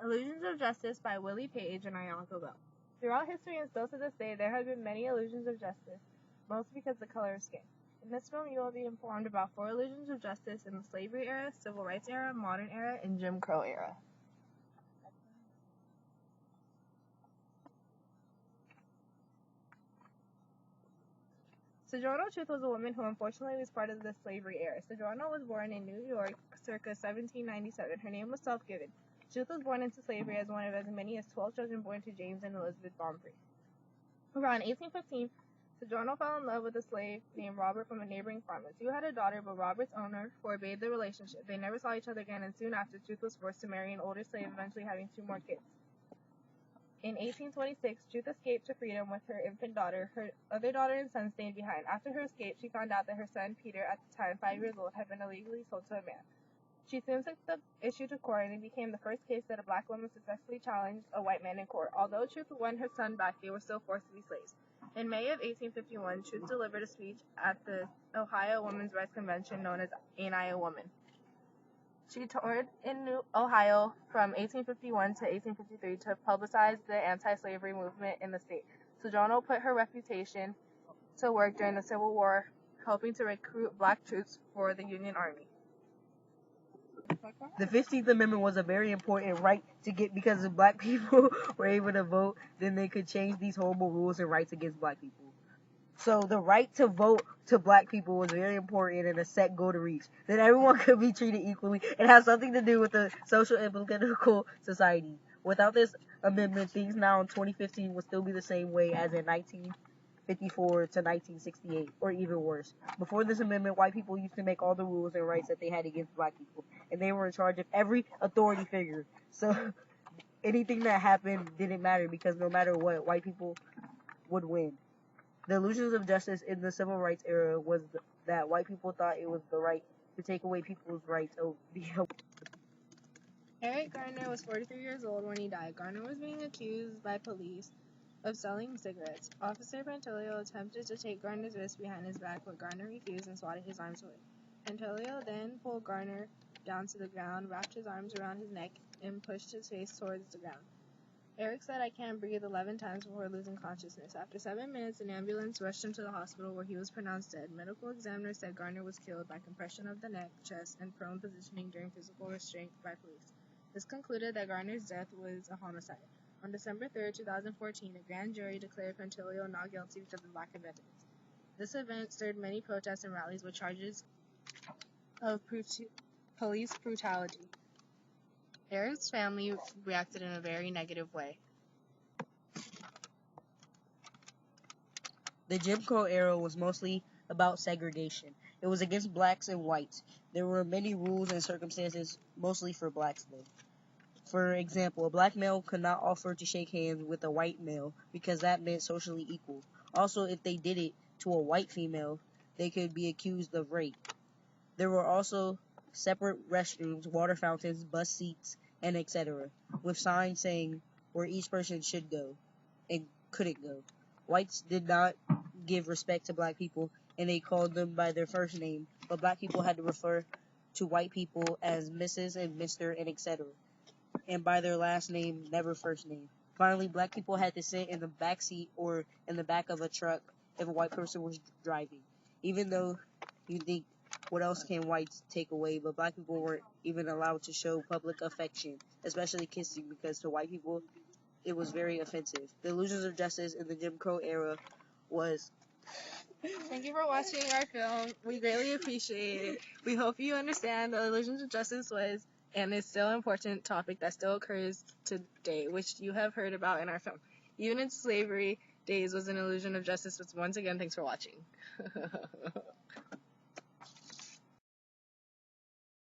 Illusions of Justice by Willie Page and Ayako. Throughout history and still to this day, there have been many illusions of justice, mostly because of the color of skin. In this film, you will be informed about 4 illusions of justice in the slavery era, civil rights era, modern era, and Jim Crow era. Sojourner Truth was a woman who unfortunately was part of the slavery era. Sojourner was born in New York circa 1797. Her name was self-given. Truth was born into slavery as one of as many as 12 children born to James and Elizabeth Bomfrey. Around 1815, Sojourner fell in love with a slave named Robert from a neighboring farm. The two had a daughter, but Robert's owner forbade the relationship. They never saw each other again, and soon after, Truth was forced to marry an older slave, eventually having 2 more kids. In 1826, Truth escaped to freedom with her infant daughter. Her other daughter and son stayed behind. After her escape, she found out that her son, Peter, at the time 5 years old, had been illegally sold to a man. She soon took the issue to court, and it became the first case that a black woman successfully challenged a white man in court. Although Truth won her son back, they were still forced to be slaves. In May of 1851, Truth delivered a speech at the Ohio Women's Rights Convention known as Ain't I a Woman? She toured in Ohio from 1851 to 1853 to publicize the anti-slavery movement in the state. Sojourner put her reputation to work during the Civil War, helping to recruit black troops for the Union Army. The 15th Amendment was a very important right to get because if black people were able to vote, then they could change these horrible rules and rights against black people. So the right to vote to black people was very important and a set goal to reach. That everyone could be treated equally. It has something to do with the social and political society. Without this amendment, things now in 2015 would still be the same way as in 1954 to 1968, or even worse. Before this amendment, white people used to make all the rules and rights that they had against black people, and they were in charge of every authority figure. So anything that happened didn't matter because no matter what, white people would win. The illusions of justice in the civil rights era was that white people thought it was the right to take away people's rights. Eric Garner was 43 years old when he died. Garner was being accused by police of selling cigarettes. Officer Pantaleo attempted to take Garner's wrist behind his back, but Garner refused and swatted his arms away. Pantaleo then pulled Garner down to the ground, wrapped his arms around his neck, and pushed his face towards the ground. Eric said, "I can't breathe," 11 times before losing consciousness. After 7 minutes, an ambulance rushed him to the hospital where he was pronounced dead. Medical examiners said Garner was killed by compression of the neck, chest, and prone positioning during physical restraint by police. This concluded that Garner's death was a homicide. On December 3, 2014, a grand jury declared Pantaleo not guilty because of lack of evidence. This event stirred many protests and rallies with charges of police brutality. Eric's family reacted in a very negative way. The Jim Crow era was mostly about segregation. It was against blacks and whites. There were many rules and circumstances, mostly for blacks though. For example, a black male could not offer to shake hands with a white male because that meant socially equal. Also, if they did it to a white female, they could be accused of rape. There were also separate restrooms, water fountains, bus seats, and etc., with signs saying where each person should go and couldn't go. Whites did not give respect to black people, and they called them by their first name, but black people had to refer to white people as Mrs. and Mr. and etc., and by their last name, never first name. Finally, black people had to sit in the back seat or in the back of a truck if a white person was driving. Even though you think, what else can whites take away? But black people weren't even allowed to show public affection, especially kissing, because to white people, it was very offensive. The illusions of justice in the Jim Crow era was... Thank you for watching our film. We greatly appreciate it. We hope you understand the illusions of justice was and is still an important topic that still occurs today, which you have heard about in our film. Even in slavery days was an illusion of justice. Once again, thanks for watching.